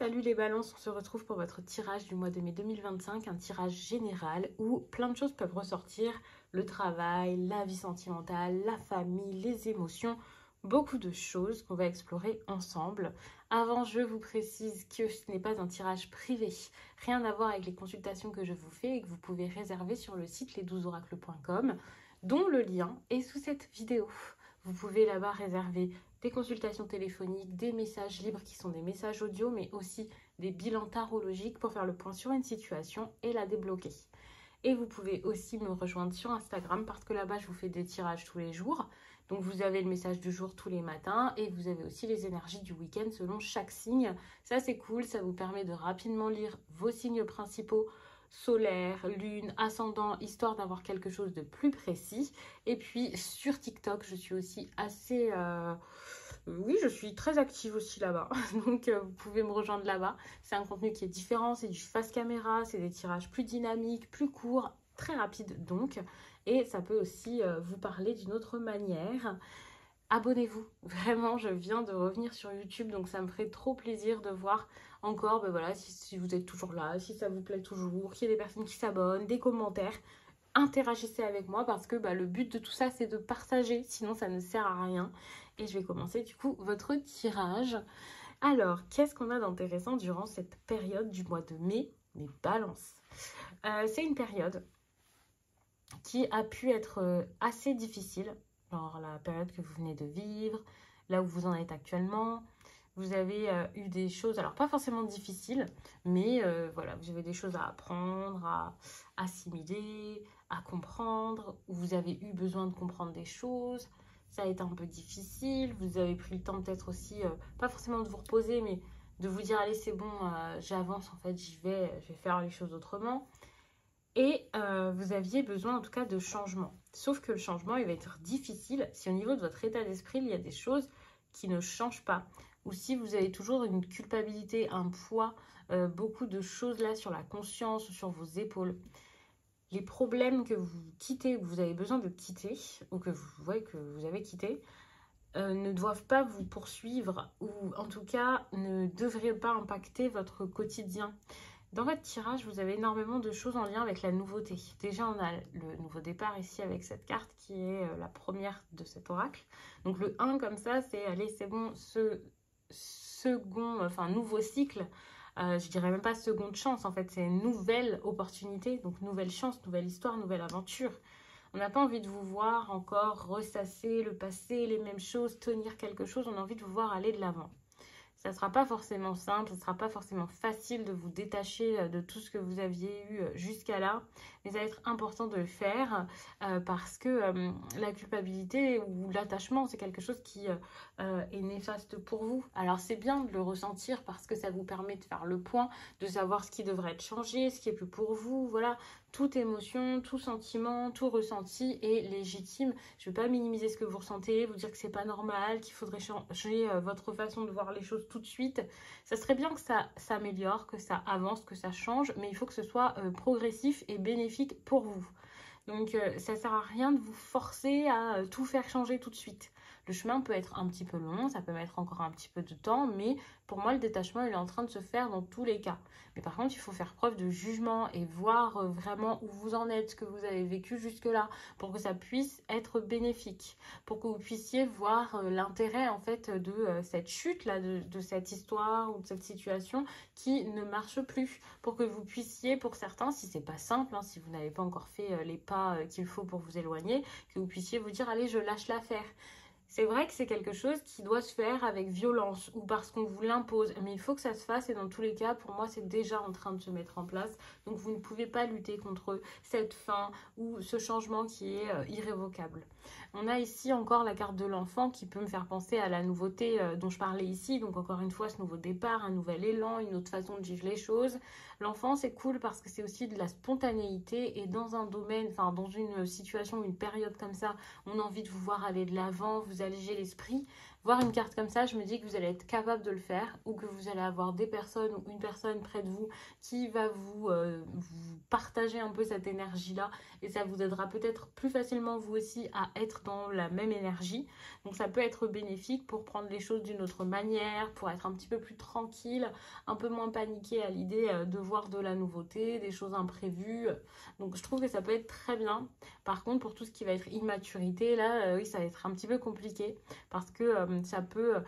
Salut les balances, on se retrouve pour votre tirage du mois de mai 2025, un tirage général où plein de choses peuvent ressortir, le travail, la vie sentimentale, la famille, les émotions, beaucoup de choses qu'on va explorer ensemble. Avant, je vous précise que ce n'est pas un tirage privé, rien à voir avec les consultations que je vous fais et que vous pouvez réserver sur le site les12oracles.com, dont le lien est sous cette vidéo. Vous pouvez là-bas réserver des consultations téléphoniques, des messages libres qui sont des messages audio, mais aussi des bilans tarologiques pour faire le point sur une situation et la débloquer. Et vous pouvez aussi me rejoindre sur Instagram parce que là-bas, je vous fais des tirages tous les jours. Donc, vous avez le message du jour tous les matins et vous avez aussi les énergies du week-end selon chaque signe. Ça, c'est cool. Ça vous permet de rapidement lire vos signes principaux, solaire, lune, ascendant, histoire d'avoir quelque chose de plus précis. Et puis sur TikTok, je suis aussi assez... Oui, je suis très active aussi là-bas. Donc vous pouvez me rejoindre là-bas. C'est un contenu qui est différent, c'est du face caméra, c'est des tirages plus dynamiques, plus courts, très rapides donc. Et ça peut aussi vous parler d'une autre manière. Abonnez-vous, vraiment, je viens de revenir sur YouTube, donc ça me ferait trop plaisir de voir encore, ben voilà, si vous êtes toujours là, si ça vous plaît toujours, qu'il y ait des personnes qui s'abonnent, des commentaires. Interagissez avec moi parce que le but de tout ça, c'est de partager, sinon ça ne sert à rien. Et je vais commencer du coup votre tirage. Alors, qu'est-ce qu'on a d'intéressant durant cette période du mois de mai, mes balances? C'est une période qui a pu être assez difficile. Genre la période que vous venez de vivre, là où vous en êtes actuellement. Vous avez eu des choses, alors pas forcément difficiles, mais voilà, vous avez des choses à apprendre, à assimiler, à comprendre, où vous avez eu besoin de comprendre des choses. Ça a été un peu difficile, vous avez pris le temps peut-être aussi, pas forcément de vous reposer, mais de vous dire, allez c'est bon, j'avance en fait, je vais faire les choses autrement. Et vous aviez besoin en tout cas de changement. Sauf que le changement, il va être difficile si au niveau de votre état d'esprit, il y a des choses qui ne changent pas. Ou si vous avez toujours une culpabilité, un poids, beaucoup de choses là sur la conscience, sur vos épaules. Les problèmes que vous quittez, que vous avez besoin de quitter, ou que vous voyez que vous avez quitté, ne doivent pas vous poursuivre, ou en tout cas ne devraient pas impacter votre quotidien. Dans votre tirage, vous avez énormément de choses en lien avec la nouveauté. Déjà, on a le nouveau départ ici avec cette carte qui est la première de cet oracle. Donc le 1 comme ça, c'est allez, c'est bon, nouveau cycle. Je dirais même pas seconde chance, en fait, c'est une nouvelle opportunité. Donc nouvelle chance, nouvelle histoire, nouvelle aventure. On n'a pas envie de vous voir encore ressasser le passé, les mêmes choses, tenir quelque chose. On a envie de vous voir aller de l'avant. Ça ne sera pas forcément simple, ça ne sera pas forcément facile de vous détacher de tout ce que vous aviez eu jusqu'à là. Mais ça va être important de le faire parce que la culpabilité ou l'attachement, c'est quelque chose qui est néfaste pour vous. Alors c'est bien de le ressentir parce que ça vous permet de faire le point, de savoir ce qui devrait être changé, ce qui est plus pour vous. Voilà, toute émotion, tout sentiment, tout ressenti est légitime. Je ne veux pas minimiser ce que vous ressentez, vous dire que c'est pas normal, qu'il faudrait changer votre façon de voir les choses tout de suite. Ça serait bien que ça s'améliore, que ça avance, que ça change, mais il faut que ce soit progressif et bénéfique pour vous. Donc ça sert à rien de vous forcer à tout faire changer tout de suite. Le chemin peut être un petit peu long, ça peut mettre encore un petit peu de temps, mais pour moi, le détachement, il est en train de se faire dans tous les cas. Mais par contre, il faut faire preuve de jugement et voir vraiment où vous en êtes, ce que vous avez vécu jusque-là, pour que ça puisse être bénéfique, pour que vous puissiez voir l'intérêt, en fait, de cette chute-là, de cette histoire ou de cette situation qui ne marche plus, pour que vous puissiez, pour certains, si c'est pas simple, hein, si vous n'avez pas encore fait les pas qu'il faut pour vous éloigner, que vous puissiez vous dire, allez, je lâche l'affaire. C'est vrai que c'est quelque chose qui doit se faire avec violence ou parce qu'on vous l'impose, mais il faut que ça se fasse et dans tous les cas, pour moi, c'est déjà en train de se mettre en place. Donc, vous ne pouvez pas lutter contre cette fin ou ce changement qui est irrévocable. On a ici encore la carte de l'enfant qui peut me faire penser à la nouveauté dont je parlais ici. Donc, encore une fois, ce nouveau départ, un nouvel élan, une autre façon de vivre les choses. L'enfant, c'est cool parce que c'est aussi de la spontanéité et dans un domaine, enfin, dans une situation, une période comme ça, on a envie de vous voir aller de l'avant, vous alléger l'esprit. Voir une carte comme ça, je me dis que vous allez être capable de le faire ou que vous allez avoir des personnes ou une personne près de vous qui va vous partager un peu cette énergie-là et ça vous aidera peut-être plus facilement vous aussi à être dans la même énergie. Donc ça peut être bénéfique pour prendre les choses d'une autre manière, pour être un petit peu plus tranquille, un peu moins paniqué à l'idée de voir de la nouveauté, des choses imprévues. Donc je trouve que ça peut être très bien. Par contre, pour tout ce qui va être immaturité, là, oui, ça va être un petit peu compliqué parce que ça peut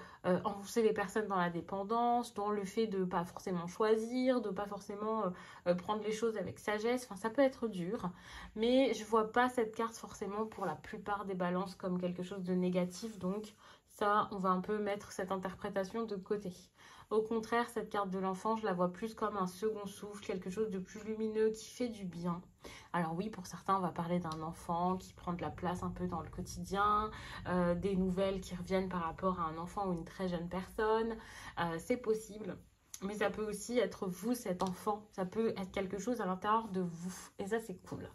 enfoncer les personnes dans la dépendance, dans le fait de ne pas forcément choisir, de ne pas forcément prendre les choses avec sagesse. Enfin, ça peut être dur, mais je vois pas cette carte forcément pour la plupart des balances comme quelque chose de négatif. Donc ça, on va un peu mettre cette interprétation de côté. Au contraire, cette carte de l'enfant, je la vois plus comme un second souffle, quelque chose de plus lumineux qui fait du bien. Alors oui, pour certains, on va parler d'un enfant qui prend de la place un peu dans le quotidien, des nouvelles qui reviennent par rapport à un enfant ou une très jeune personne. C'est possible. Mais ça peut aussi être vous, cet enfant. Ça peut être quelque chose à l'intérieur de vous. Et ça, c'est cool.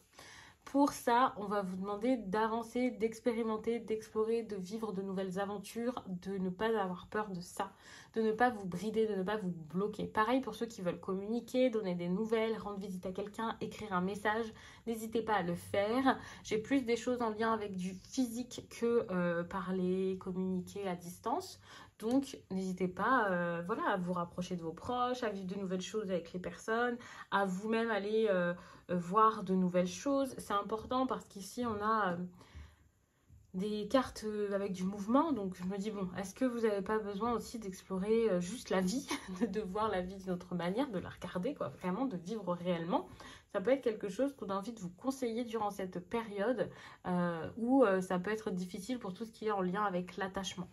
Pour ça, on va vous demander d'avancer, d'expérimenter, d'explorer, de vivre de nouvelles aventures, de ne pas avoir peur de ça, de ne pas vous brider, de ne pas vous bloquer. Pareil pour ceux qui veulent communiquer, donner des nouvelles, rendre visite à quelqu'un, écrire un message, n'hésitez pas à le faire. J'ai plus des choses en lien avec du physique que parler, communiquer à distance. Donc, n'hésitez pas voilà, à vous rapprocher de vos proches, à vivre de nouvelles choses avec les personnes, à vous-même aller voir de nouvelles choses. C'est important parce qu'ici, on a des cartes avec du mouvement. Donc, je me dis, bon, est-ce que vous n'avez pas besoin aussi d'explorer juste la vie, de voir la vie d'une autre manière, de la regarder, quoi, vraiment, de vivre réellement. Ça peut être quelque chose qu'on a envie de vous conseiller durant cette période où ça peut être difficile pour tout ce qui est en lien avec l'attachement.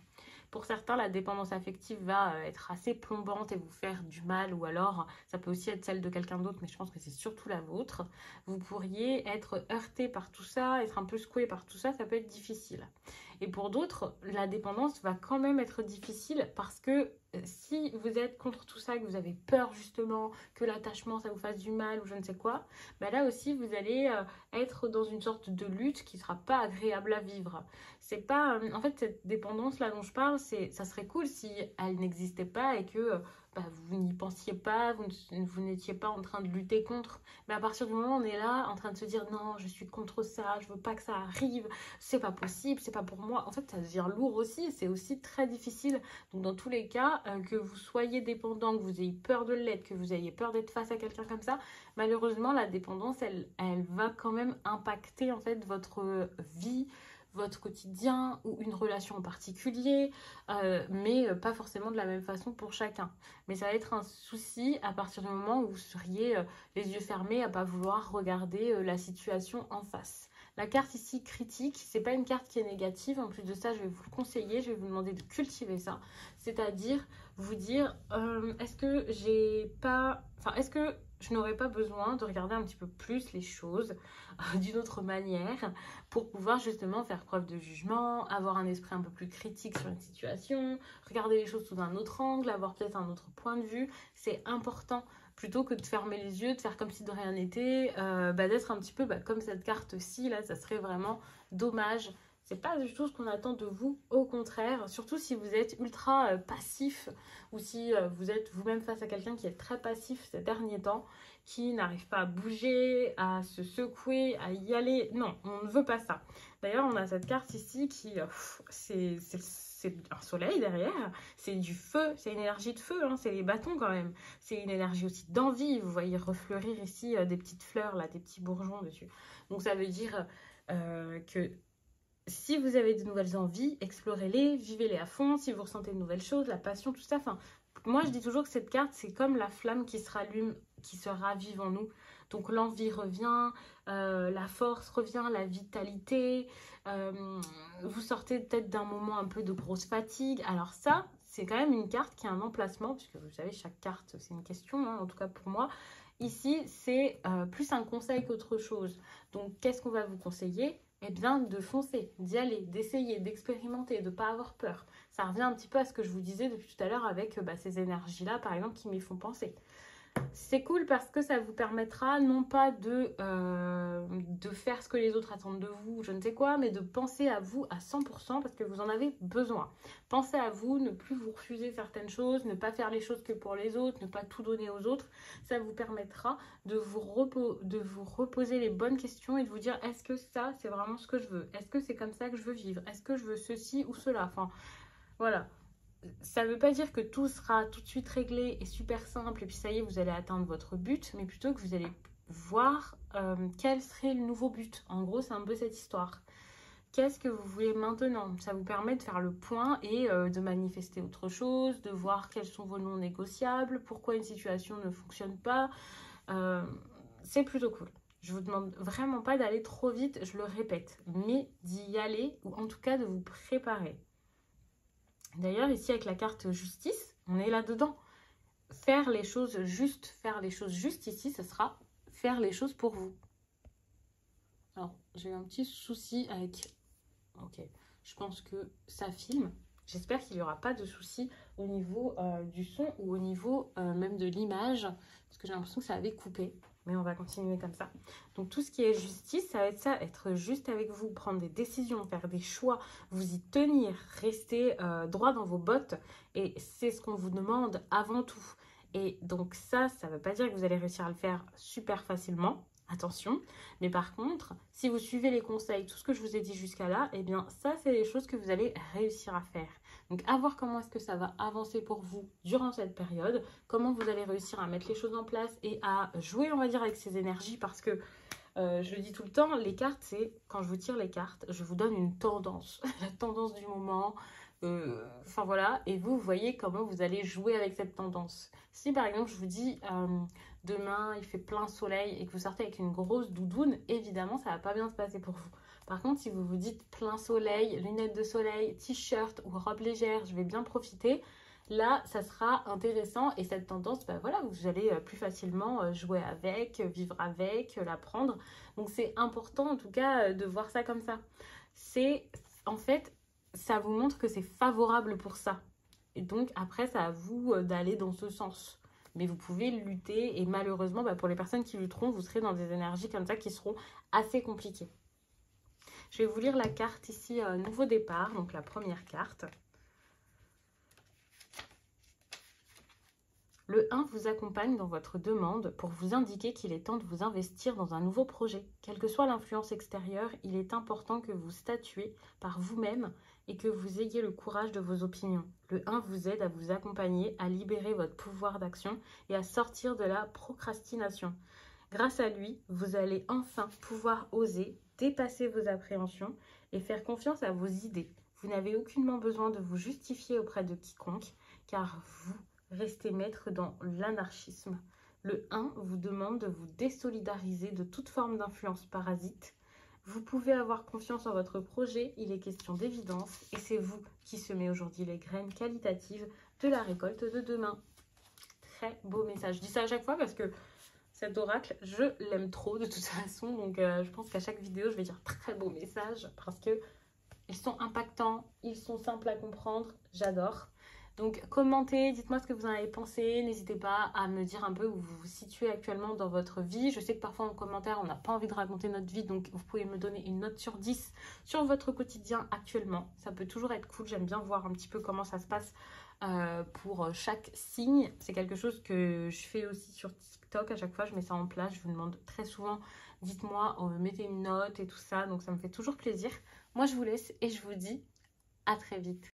Pour certains, la dépendance affective va être assez plombante et vous faire du mal, ou alors ça peut aussi être celle de quelqu'un d'autre, mais je pense que c'est surtout la vôtre. Vous pourriez être heurté par tout ça, être un peu secoué par tout ça, ça peut être difficile. Et pour d'autres, la dépendance va quand même être difficile parce que si vous êtes contre tout ça, que vous avez peur justement que l'attachement ça vous fasse du mal ou je ne sais quoi, bah là aussi vous allez être dans une sorte de lutte qui ne sera pas agréable à vivre. C'est pas, en fait, cette dépendance là dont je parle, ça serait cool si elle n'existait pas et que bah, vous n'y pensiez pas, vous n'étiez pas en train de lutter contre. Mais à partir du moment où on est là en train de se dire non, je suis contre ça, je veux pas que ça arrive, c'est pas possible, c'est pas pour moi. En fait, ça devient lourd aussi, c'est aussi très difficile. Donc dans tous les cas, que vous soyez dépendant, que vous ayez peur de l'être, que vous ayez peur d'être face à quelqu'un comme ça, malheureusement la dépendance, elle va quand même impacter en fait votre vie, votre quotidien ou une relation en particulier, mais pas forcément de la même façon pour chacun. Mais ça va être un souci à partir du moment où vous seriez les yeux fermés à pas vouloir regarder la situation en face. La carte ici critique, c'est pas une carte qui est négative. En plus de ça, je vais vous le conseiller, je vais vous demander de cultiver ça. C'est-à-dire vous dire est-ce que est-ce que je n'aurais pas besoin de regarder un petit peu plus les choses d'une autre manière pour pouvoir justement faire preuve de jugement, avoir un esprit un peu plus critique sur une situation, regarder les choses sous un autre angle, avoir peut-être un autre point de vue. C'est important plutôt que de fermer les yeux, de faire comme si de rien n'était, d'être un petit peu comme cette carte-ci, là, ça serait vraiment dommage. C'est pas du tout ce qu'on attend de vous, au contraire, surtout si vous êtes ultra passif ou si vous êtes vous-même face à quelqu'un qui est très passif ces derniers temps, qui n'arrive pas à bouger, à se secouer, à y aller. Non, on ne veut pas ça. D'ailleurs, on a cette carte ici qui, c'est un soleil derrière, c'est du feu, c'est une énergie de feu, hein, c'est les bâtons quand même. C'est une énergie aussi d'envie, vous voyez refleurir ici des petites fleurs, là, des petits bourgeons dessus. Donc ça veut dire que si vous avez de nouvelles envies, explorez-les, vivez-les à fond. Si vous ressentez de nouvelles choses, la passion, tout ça. Enfin, moi, je dis toujours que cette carte, c'est comme la flamme qui se rallume, qui se ravive en nous. Donc, l'envie revient, la force revient, la vitalité. Vous sortez peut-être d'un moment un peu de grosse fatigue. Alors ça, c'est quand même une carte qui a un emplacement, puisque vous savez, chaque carte, c'est une question, hein, en tout cas pour moi. Ici, c'est plus un conseil qu'autre chose. Donc, qu'est-ce qu'on va vous conseiller ? Eh bien, de foncer, d'y aller, d'essayer, d'expérimenter, de ne pas avoir peur. Ça revient un petit peu à ce que je vous disais depuis tout à l'heure avec ces énergies-là, par exemple, qui m'y font penser. C'est cool parce que ça vous permettra non pas de faire ce que les autres attendent de vous, je ne sais quoi, mais de penser à vous à 100% parce que vous en avez besoin. Pensez à vous, ne plus vous refuser certaines choses, ne pas faire les choses que pour les autres, ne pas tout donner aux autres. Ça vous permettra de vous reposer les bonnes questions et de vous dire est-ce que ça, c'est vraiment ce que je veux? Est-ce que c'est comme ça que je veux vivre? Est-ce que je veux ceci ou cela? Enfin, voilà. Ça ne veut pas dire que tout sera tout de suite réglé et super simple et puis ça y est, vous allez atteindre votre but, mais plutôt que vous allez voir quel serait le nouveau but. En gros, c'est un peu cette histoire. Qu'est-ce que vous voulez maintenant? Ça vous permet de faire le point et de manifester autre chose, de voir quels sont vos non négociables, pourquoi une situation ne fonctionne pas. C'est plutôt cool. Je vous demande vraiment pas d'aller trop vite, je le répète, mais d'y aller ou en tout cas de vous préparer. D'ailleurs, ici, avec la carte justice, on est là-dedans. Faire les choses justes ici, ce sera faire les choses pour vous. Alors, j'ai eu un petit souci avec... Ok, je pense que ça filme. J'espère qu'il n'y aura pas de souci au niveau du son ou au niveau même de l'image, parce que j'ai l'impression que ça avait coupé. Mais on va continuer comme ça. Donc tout ce qui est justice, ça va être ça, être juste avec vous, prendre des décisions, faire des choix, vous y tenir, rester droit dans vos bottes. Et c'est ce qu'on vous demande avant tout. Et donc ça ne veut pas dire que vous allez réussir à le faire super facilement. Attention, mais par contre, si vous suivez les conseils, tout ce que je vous ai dit jusqu'à là, eh bien ça, c'est les choses que vous allez réussir à faire. Donc à voir comment est-ce que ça va avancer pour vous durant cette période, comment vous allez réussir à mettre les choses en place et à jouer, on va dire, avec ces énergies parce que je le dis tout le temps, les cartes, c'est quand je vous tire les cartes, je vous donne une tendance, la tendance du moment. Enfin voilà, et vous voyez comment vous allez jouer avec cette tendance. Si par exemple je vous dis demain il fait plein soleil et que vous sortez avec une grosse doudoune, évidemment ça va pas bien se passer pour vous. Par contre, si vous vous dites plein soleil, lunettes de soleil, t-shirt ou robe légère, je vais bien profiter, là ça sera intéressant et cette tendance, bah voilà, vous allez plus facilement jouer avec, vivre avec, l'apprendre. Donc c'est important en tout cas de voir ça comme ça. C'est en fait, ça vous montre que c'est favorable pour ça. Et donc après, c'est à vous d'aller dans ce sens. Mais vous pouvez lutter et malheureusement, bah, pour les personnes qui lutteront, vous serez dans des énergies comme ça qui seront assez compliquées. Je vais vous lire la carte ici, nouveau départ, donc la première carte. Le 1 vous accompagne dans votre demande pour vous indiquer qu'il est temps de vous investir dans un nouveau projet. Quelle que soit l'influence extérieure, il est important que vous statuez par vous-même et que vous ayez le courage de vos opinions. Le 1 vous aide à vous accompagner, à libérer votre pouvoir d'action et à sortir de la procrastination. Grâce à lui, vous allez enfin pouvoir oser, dépasser vos appréhensions et faire confiance à vos idées. Vous n'avez aucunement besoin de vous justifier auprès de quiconque, car vous restez maître dans l'anarchisme. Le 1 vous demande de vous désolidariser de toute forme d'influence parasite. Vous pouvez avoir confiance en votre projet, il est question d'évidence, et c'est vous qui semez aujourd'hui les graines qualitatives de la récolte de demain. Très beau message. Je dis ça à chaque fois parce que cet oracle, je l'aime trop de toute façon, donc je pense qu'à chaque vidéo, je vais dire très beau message parce que ils sont impactants, ils sont simples à comprendre, j'adore. Donc commentez, dites-moi ce que vous en avez pensé, n'hésitez pas à me dire un peu où vous vous situez actuellement dans votre vie. Je sais que parfois en commentaire on n'a pas envie de raconter notre vie, donc vous pouvez me donner une note sur 10 sur votre quotidien actuellement. Ça peut toujours être cool, j'aime bien voir un petit peu comment ça se passe pour chaque signe. C'est quelque chose que je fais aussi sur TikTok, à chaque fois je mets ça en place, je vous demande très souvent, dites-moi, mettez une note et tout ça, donc ça me fait toujours plaisir. Moi je vous laisse et je vous dis à très vite.